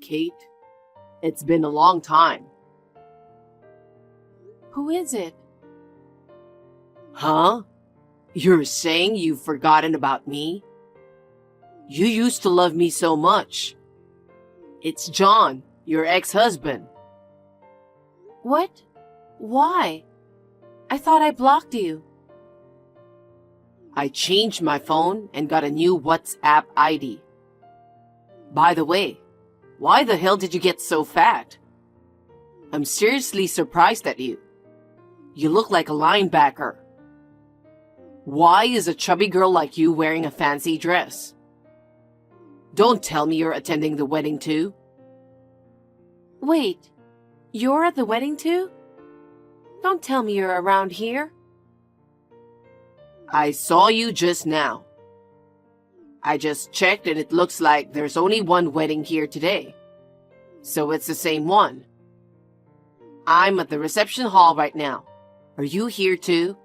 Kate. It's been a long time. Who is it? Huh? You're saying you've forgotten about me? You used to love me so much. It's John, your ex-husband. What? Why? I thought I blocked you. I changed my phone and got a new WhatsApp ID. By the way, why the hell did you get so fat? I'm seriously surprised at you. You look like a linebacker. Why is a chubby girl like you wearing a fancy dress? Don't tell me you're attending the wedding too. Wait, you're at the wedding too? Don't tell me you're around here. I saw you just now. I just checked and it looks like there's only one wedding here today. So it's the same one. I'm at the reception hall right now. Are you here too?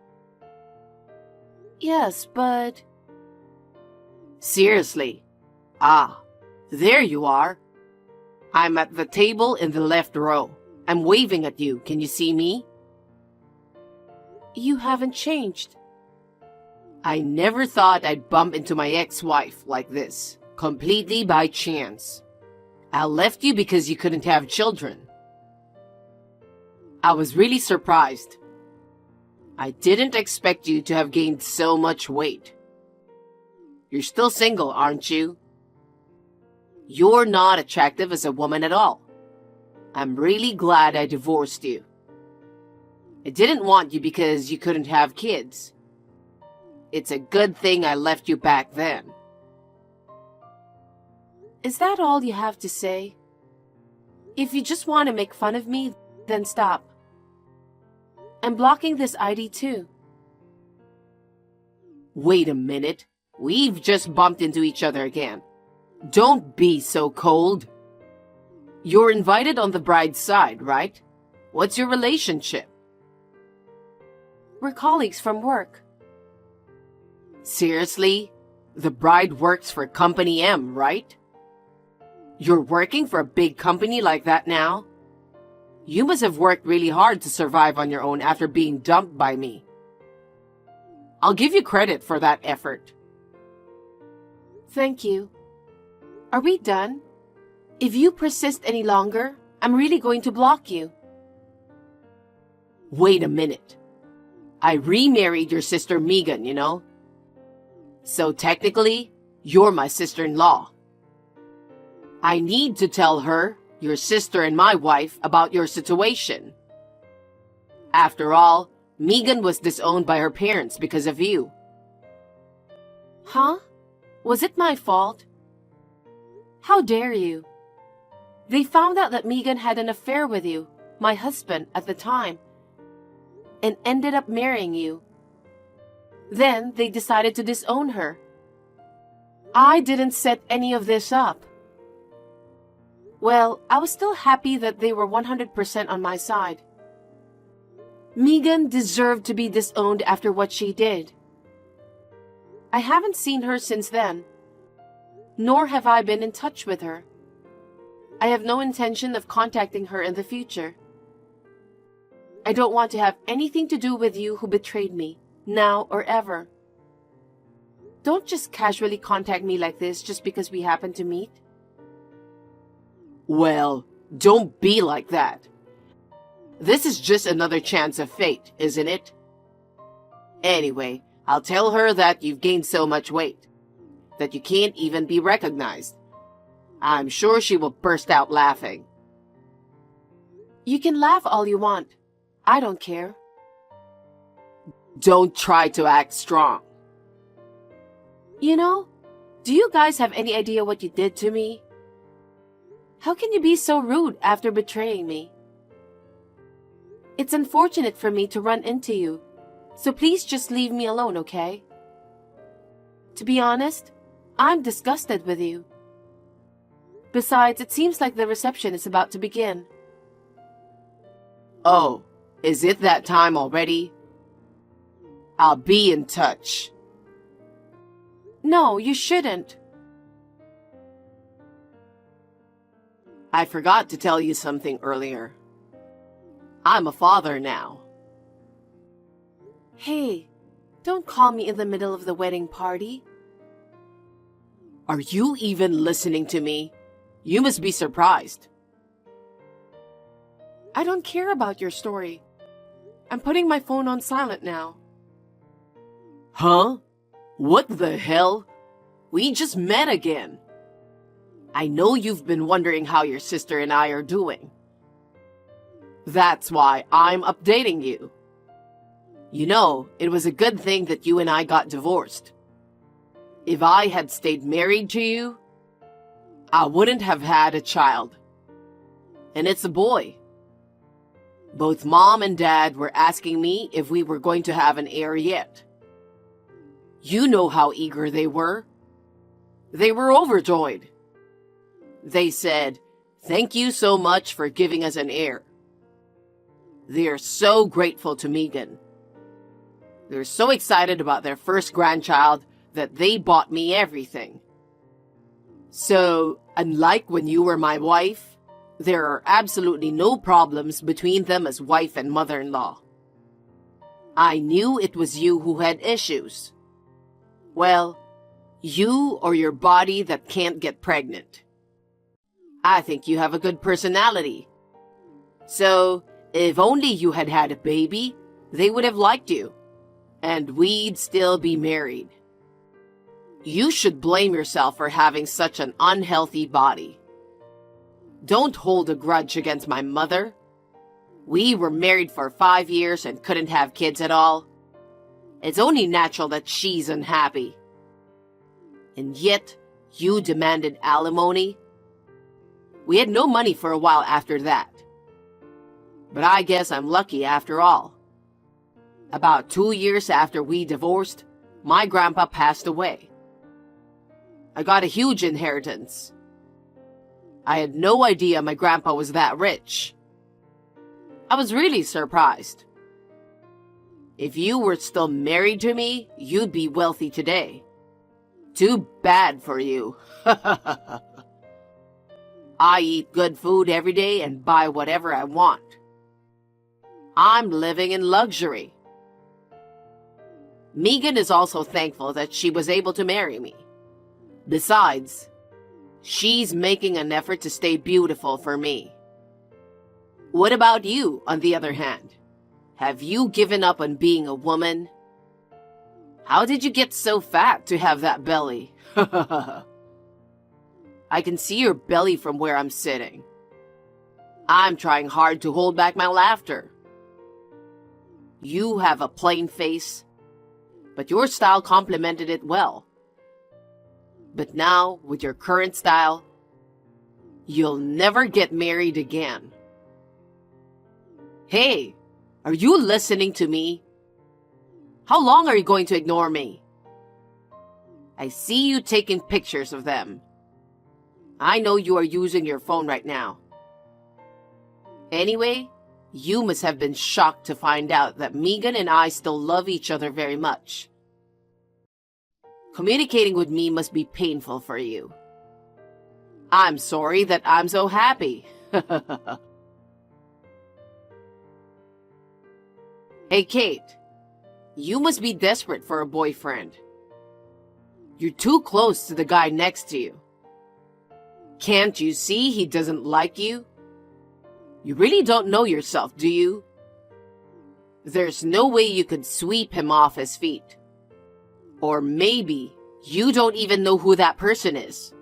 Yes, but... Seriously? Ah, there you are. I'm at the table in the left row. I'm waving at you. Can you see me? You haven't changed. I never thought I'd bump into my ex-wife like this, completely by chance. I left you because you couldn't have children. I was really surprised. I didn't expect you to have gained so much weight. You're still single, aren't you? You're not attractive as a woman at all. I'm really glad I divorced you. I didn't want you because you couldn't have kids. It's a good thing I left you back then. Is that all you have to say? If you just want to make fun of me, then stop. I'm blocking this ID too. Wait a minute. We've just bumped into each other again. Don't be so cold. You're invited on the bride's side, right? What's your relationship? We're colleagues from work. Seriously? The bride works for Company M, right? You're working for a big company like that now? You must have worked really hard to survive on your own after being dumped by me. I'll give you credit for that effort. Thank you. Are we done? If you persist any longer, I'm really going to block you. Wait a minute. I remarried your sister Megan, you know? So technically, you're my sister-in-law. I need to tell her, your sister and my wife, about your situation. After all, Megan was disowned by her parents because of you. Huh? Was it my fault? How dare you? They found out that Megan had an affair with you, my husband at the time, and ended up marrying you. Then they decided to disown her. I didn't set any of this up. Well, I was still happy that they were 100% on my side. Megan deserved to be disowned after what she did. I haven't seen her since then, nor have I been in touch with her. I have no intention of contacting her in the future. I don't want to have anything to do with you who betrayed me, now or ever. Don't just casually contact me like this just because we happen to meet. Well, don't be like that. This is just another chance of fate, isn't it? Anyway, I'll tell her that you've gained so much weight that you can't even be recognized. I'm sure she will burst out laughing. You can laugh all you want. I don't care. Don't try to act strong. You know, do you guys have any idea what you did to me? How can you be so rude after betraying me? It's unfortunate for me to run into you, so please just leave me alone, okay? To be honest, I'm disgusted with you. Besides, it seems like the reception is about to begin. Oh, is it that time already? I'll be in touch. No, you shouldn't. I forgot to tell you something earlier. I'm a father now. Hey, don't call me in the middle of the wedding party. Are you even listening to me? You must be surprised. I don't care about your story. I'm putting my phone on silent now. Huh? What the hell? We just met again. I know you've been wondering how your sister and I are doing. That's why I'm updating you. You know, it was a good thing that you and I got divorced. If I had stayed married to you, I wouldn't have had a child. And it's a boy. Both Mom and Dad were asking me if we were going to have an heir yet. You know how eager they were. They were overjoyed. They said, "Thank you so much for giving us an heir." They are so grateful to Megan. They're so excited about their first grandchild that they bought me everything. So, unlike when you were my wife, there are absolutely no problems between them as wife and mother-in-law. I knew it was you who had issues. Well, you or your body that can't get pregnant. I think you have a good personality. So, if only you had had a baby, they would have liked you. And we'd still be married. You should blame yourself for having such an unhealthy body. Don't hold a grudge against my mother. We were married for 5 years and couldn't have kids at all. It's only natural that she's unhappy. And yet, you demanded alimony. We had no money for a while after that. But I guess I'm lucky after all. About 2 years after we divorced, my grandpa passed away. I got a huge inheritance. I had no idea my grandpa was that rich. I was really surprised. If you were still married to me, you'd be wealthy today. Too bad for you. I eat good food every day and buy whatever I want. I'm living in luxury. Megan is also thankful that she was able to marry me. Besides, she's making an effort to stay beautiful for me. What about you, on the other hand? Have you given up on being a woman? How did you get so fat to have that belly? I can see your belly from where I'm sitting. I'm trying hard to hold back my laughter. You have a plain face, but your style complemented it well. But now, with your current style, you'll never get married again. Hey, are you listening to me? How long are you going to ignore me? I see you taking pictures of them. I know you are using your phone right now. Anyway, you must have been shocked to find out that Megan and I still love each other very much. Communicating with me must be painful for you. I'm sorry that I'm so happy. Hey, Kate. You must be desperate for a boyfriend. You're too close to the guy next to you. Can't you see he doesn't like you? You really don't know yourself, do you? There's no way you could sweep him off his feet. Or maybe you don't even know who that person is.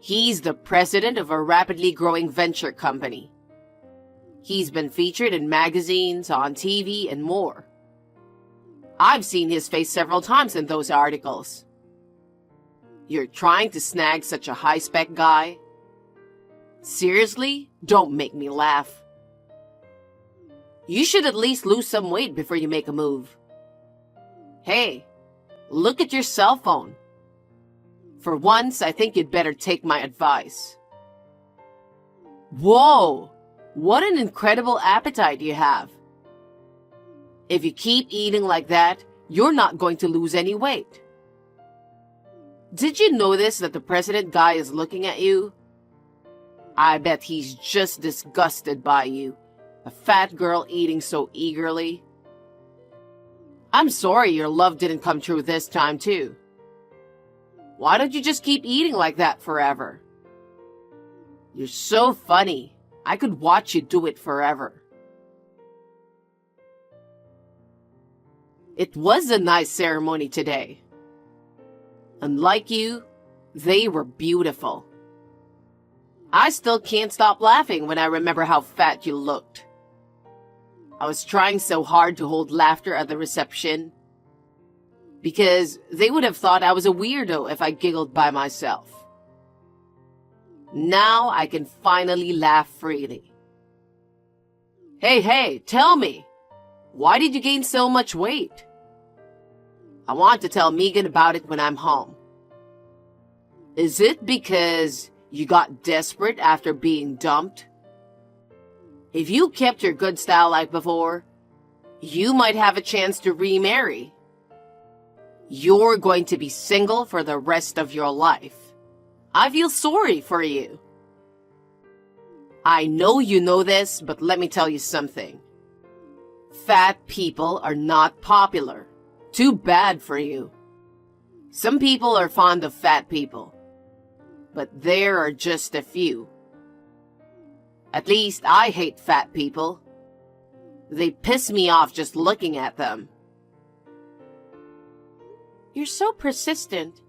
He's the president of a rapidly growing venture company. He's been featured in magazines, on TV, and more. I've seen his face several times in those articles. You're trying to snag such a high-spec guy? Seriously? Don't make me laugh. You should at least lose some weight before you make a move. Hey, look at your cell phone. For once, I think you'd better take my advice. Whoa! What an incredible appetite you have. If you keep eating like that, you're not going to lose any weight. Did you notice that the president guy is looking at you? I bet he's just disgusted by you. A fat girl eating so eagerly. I'm sorry your love didn't come true this time, too. Why don't you just keep eating like that forever? You're so funny. I could watch you do it forever. It was a nice ceremony today. Unlike you, they were beautiful. I still can't stop laughing when I remember how fat you looked. I was trying so hard to hold laughter at the reception because they would have thought I was a weirdo if I giggled by myself. Now I can finally laugh freely. Hey, tell me, why did you gain so much weight? I want to tell Megan about it when I'm home. Is it because you got desperate after being dumped? If you kept your good style like before, you might have a chance to remarry. You're going to be single for the rest of your life. I feel sorry for you. I know you know this, but let me tell you something. Fat people are not popular. Too bad for you. Some people are fond of fat people, but there are just a few. At least I hate fat people. They piss me off just looking at them. You're so persistent.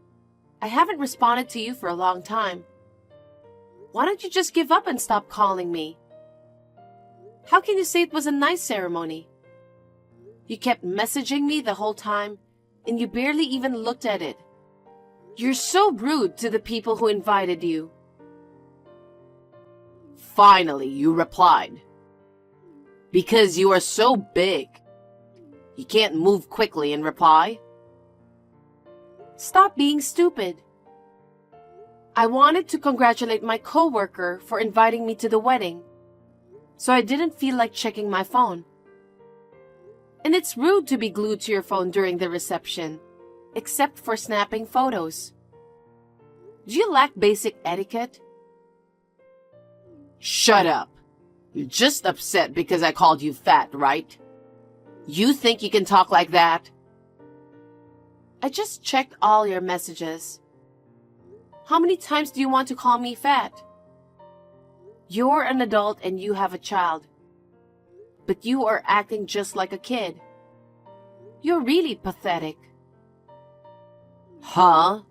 I haven't responded to you for a long time. Why don't you just give up and stop calling me? How can you say it was a nice ceremony? You kept messaging me the whole time, and you barely even looked at it. You're so rude to the people who invited you. Finally, you replied. Because you are so big. You can't move quickly and reply. Stop being stupid. I wanted to congratulate my coworker for inviting me to the wedding, so I didn't feel like checking my phone. And it's rude to be glued to your phone during the reception, except for snapping photos. Do you lack basic etiquette? Shut up. You're just upset because I called you fat, right? You think you can talk like that? I just checked all your messages. How many times do you want to call me fat? You're an adult and you have a child, but you are acting just like a kid. You're really pathetic. Huh?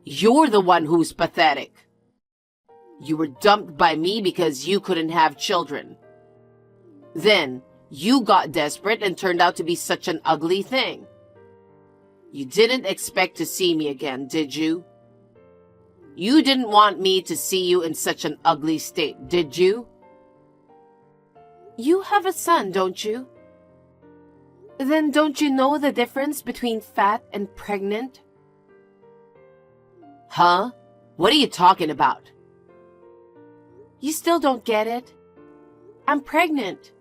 You're the one who's pathetic. You were dumped by me because you couldn't have children. Then, you got desperate and turned out to be such an ugly thing. You didn't expect to see me again, did you? You didn't want me to see you in such an ugly state, did you? You have a son, don't you? Then don't you know the difference between fat and pregnant? Huh? What are you talking about? You still don't get it? I'm pregnant.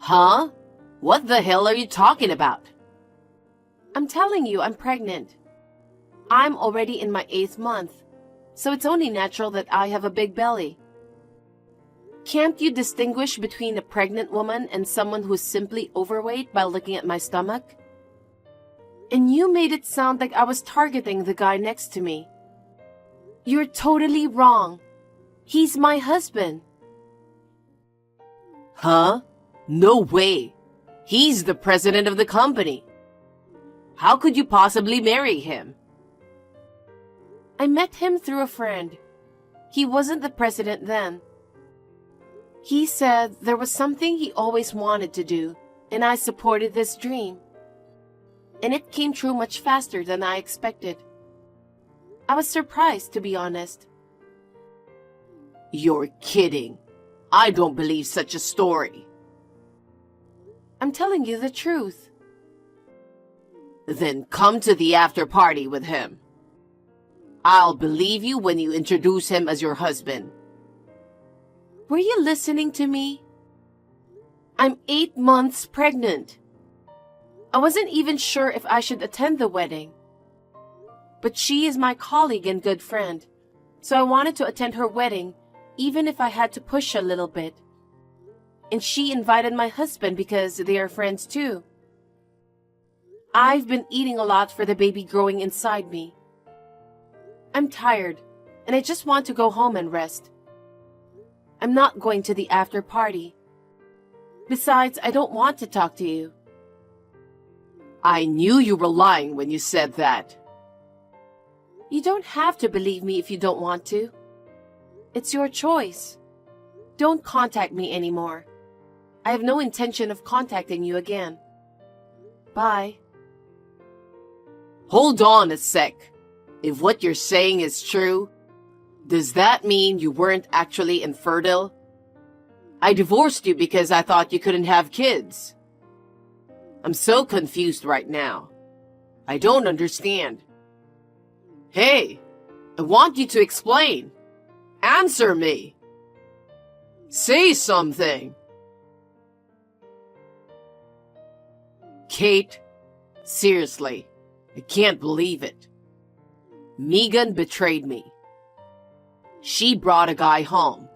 Huh? What the hell are you talking about? I'm telling you, I'm pregnant. I'm already in my 8th month, so it's only natural that I have a big belly. Can't you distinguish between a pregnant woman and someone who's simply overweight by looking at my stomach? And you made it sound like I was targeting the guy next to me. You're totally wrong. He's my husband. Huh? No way. He's the president of the company. How could you possibly marry him? I met him through a friend. He wasn't the president then. He said there was something he always wanted to do, and I supported this dream. And it came true much faster than I expected. I was surprised, to be honest. You're kidding. I don't believe such a story. I'm telling you the truth. Then come to the after party with him. I'll believe you when you introduce him as your husband. Were you listening to me? I'm 8 months pregnant. I wasn't even sure if I should attend the wedding. But she is my colleague and good friend, So I wanted to attend her wedding, even if I had to push a little bit. And she invited my husband because they are friends too. I've been eating a lot for the baby growing inside me. I'm tired, and I just want to go home and rest. I'm not going to the after party. Besides, I don't want to talk to you. I knew you were lying when you said that. You don't have to believe me if you don't want to. It's your choice. Don't contact me anymore. I have no intention of contacting you again. Bye. Hold on a sec. If what you're saying is true, does that mean you weren't actually infertile? I divorced you because I thought you couldn't have kids. I'm so confused right now. I don't understand. Hey, I want you to explain. Answer me. Say something. Kate, seriously, I can't believe it. Megan betrayed me. She brought a guy home.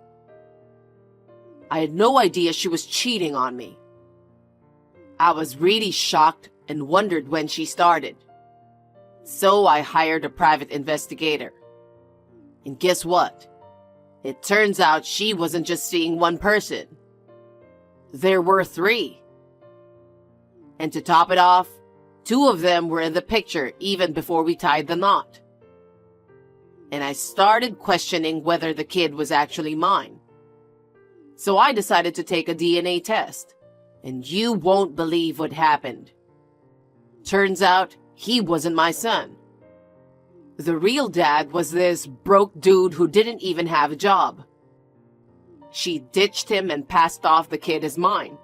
I had no idea she was cheating on me. I was really shocked and wondered when she started. So I hired a private investigator. And guess what? It turns out she wasn't just seeing one person. There were 3. And to top it off, 2 of them were in the picture even before we tied the knot. And I started questioning whether the kid was actually mine. So I decided to take a DNA test. And you won't believe what happened. Turns out, he wasn't my son. The real dad was this broke dude who didn't even have a job. She ditched him and passed off the kid as mine.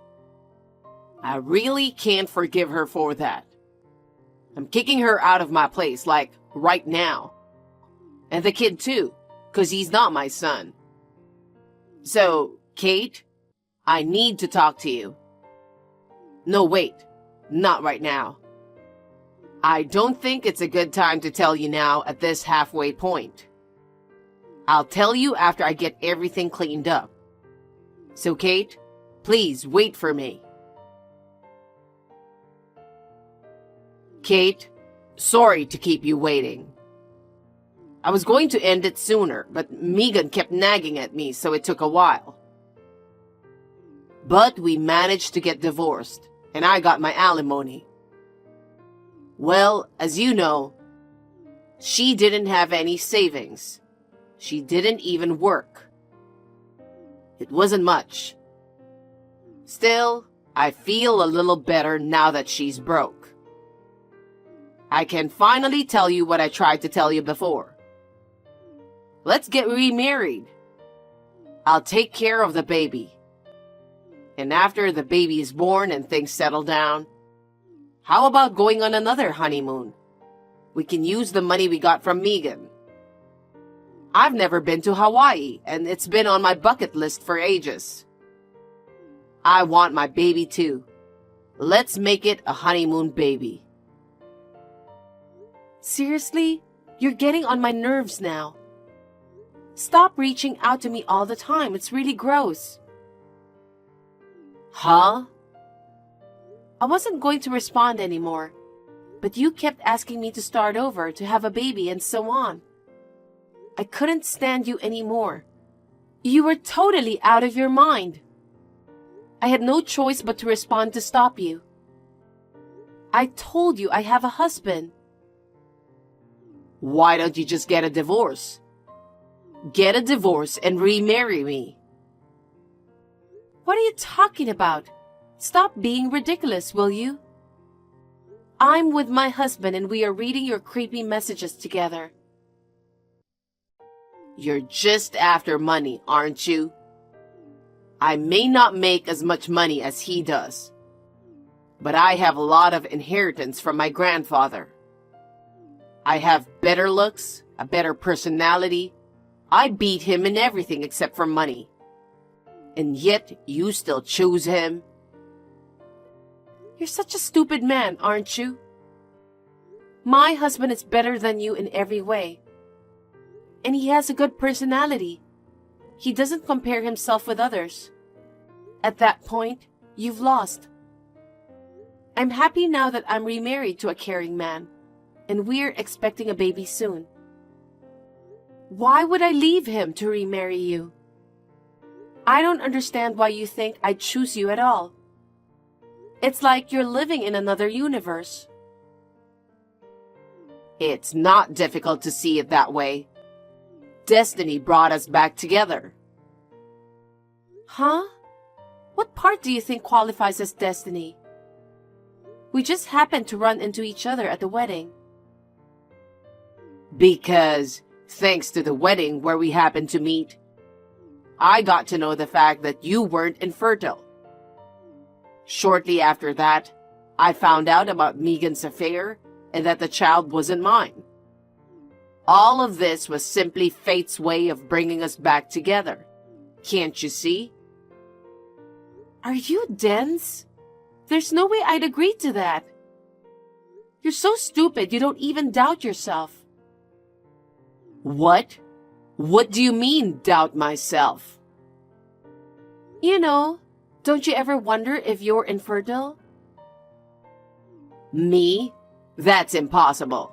I really can't forgive her for that. I'm kicking her out of my place, like, right now. And the kid too, 'cause he's not my son. So, Kate, I need to talk to you. No, wait, not right now. I don't think it's a good time to tell you now at this halfway point. I'll tell you after I get everything cleaned up. So, Kate, please wait for me. Kate, sorry to keep you waiting. I was going to end it sooner, but Megan kept nagging at me, so it took a while. But we managed to get divorced, and I got my alimony. Well, as you know, she didn't have any savings. She didn't even work. It wasn't much. Still, I feel a little better now that she's broke. I can finally tell you what I tried to tell you before. Let's get remarried. I'll take care of the baby. And after the baby is born and things settle down, how about going on another honeymoon? We can use the money we got from Megan. I've never been to Hawaii, and it's been on my bucket list for ages. I want my baby too. Let's make it a honeymoon baby. Seriously? You're getting on my nerves now. Stop reaching out to me all the time. It's really gross. Huh? I wasn't going to respond anymore, but you kept asking me to start over, to have a baby, and so on. I couldn't stand you anymore. You were totally out of your mind. I had no choice but to respond to stop you. I told you I have a husband. Why don't you just get a divorce? Get a divorce and remarry me. What are you talking about? Stop being ridiculous, will you? I'm with my husband and we are reading your creepy messages together. You're just after money, aren't you? I may not make as much money as he does, but I have a lot of inheritance from my grandfather. I have better looks, a better personality. I beat him in everything except for money. And yet you still choose him? You're such a stupid man, aren't you? My husband is better than you in every way. And he has a good personality. He doesn't compare himself with others. At that point, you've lost. I'm happy now that I'm remarried to a caring man, and we're expecting a baby soon. Why would I leave him to remarry you? I don't understand why you think I'd choose you at all. It's like you're living in another universe. It's not difficult to see it that way. Destiny brought us back together. Huh? What part do you think qualifies as destiny? We just happened to run into each other at the wedding. Because, thanks to the wedding where we happened to meet, I got to know the fact that you weren't infertile. Shortly after that, I found out about Megan's affair and that the child wasn't mine. All of this was simply fate's way of bringing us back together. Can't you see? Are you dense? There's no way I'd agree to that. You're so stupid you don't even doubt yourself. What? What do you mean, doubt myself? You know, don't you ever wonder if you're infertile? Me? That's impossible.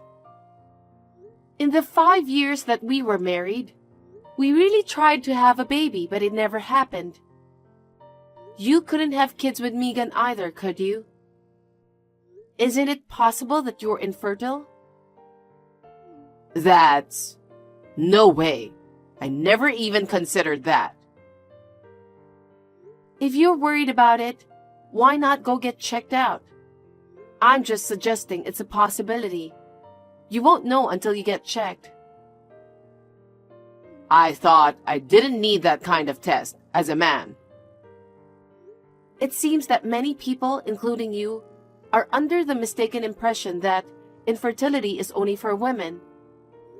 In the 5 years that we were married, we really tried to have a baby, but it never happened. You couldn't have kids with Megan either, could you? Isn't it possible that you're infertile? That's... no way. I never even considered that. If you're worried about it, why not go get checked out? I'm just suggesting it's a possibility. You won't know until you get checked. I thought I didn't need that kind of test as a man. It seems that many people, including you, are under the mistaken impression that infertility is only for women.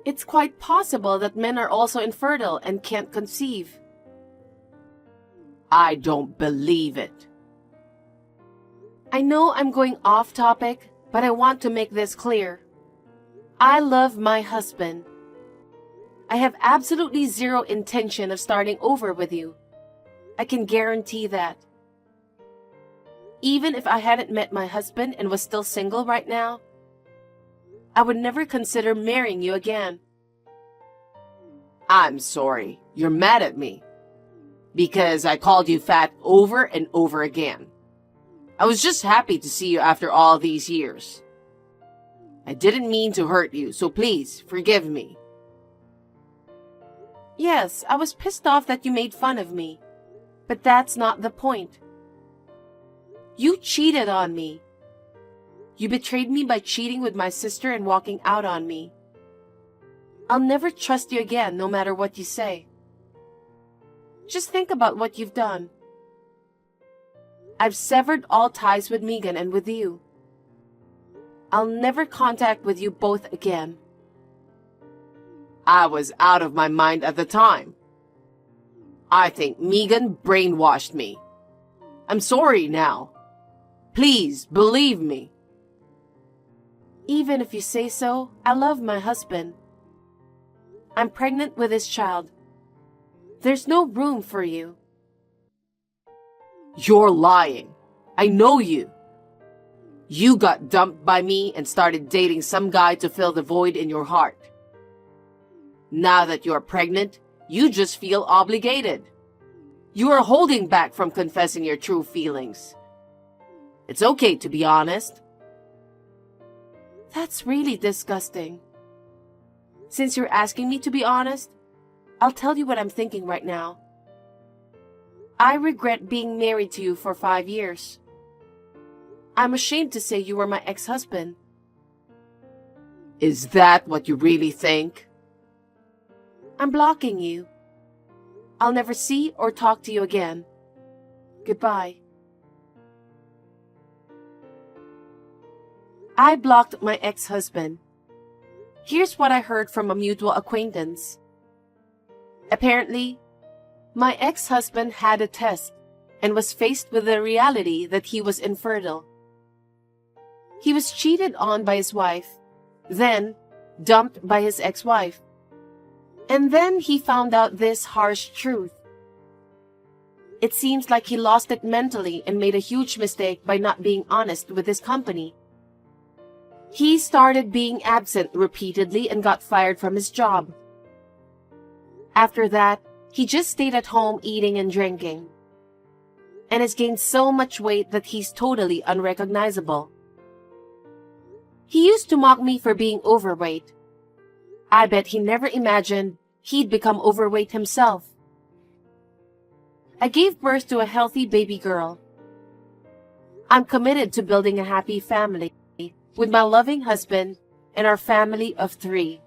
It's quite possible that men are also infertile and can't conceive. I don't believe it. I know I'm going off topic, but I want to make this clear. I love my husband. I have absolutely zero intention of starting over with you. I can guarantee that. Even if I hadn't met my husband and was still single right now, I would never consider marrying you again. I'm sorry. You're mad at me. Because I called you fat over and over again. I was just happy to see you after all these years. I didn't mean to hurt you, so please forgive me. Yes, I was pissed off that you made fun of me. But that's not the point. You cheated on me. You betrayed me by cheating with my sister and walking out on me. I'll never trust you again, no matter what you say. Just think about what you've done. I've severed all ties with Megan and with you. I'll never contact with you both again. I was out of my mind at the time. I think Megan brainwashed me. I'm sorry now. Please believe me. Even if you say so, I love my husband. I'm pregnant with his child. There's no room for you. You're lying. I know you. You got dumped by me and started dating some guy to fill the void in your heart. Now that you're pregnant, you just feel obligated. You are holding back from confessing your true feelings. It's okay to be honest. That's really disgusting. Since you're asking me to be honest, I'll tell you what I'm thinking right now. I regret being married to you for 5 years. I'm ashamed to say you were my ex-husband. Is that what you really think? I'm blocking you. I'll never see or talk to you again. Goodbye. I blocked my ex-husband. Here's what I heard from a mutual acquaintance. Apparently, my ex-husband had a test and was faced with the reality that he was infertile. He was cheated on by his wife, then dumped by his ex-wife. And then he found out this harsh truth. It seems like he lost it mentally and made a huge mistake by not being honest with his company. He started being absent repeatedly and got fired from his job. After that, he just stayed at home eating and drinking, and has gained so much weight that he's totally unrecognizable. He used to mock me for being overweight. I bet he never imagined he'd become overweight himself. I gave birth to a healthy baby girl. I'm committed to building a happy family with my loving husband and our family of 3.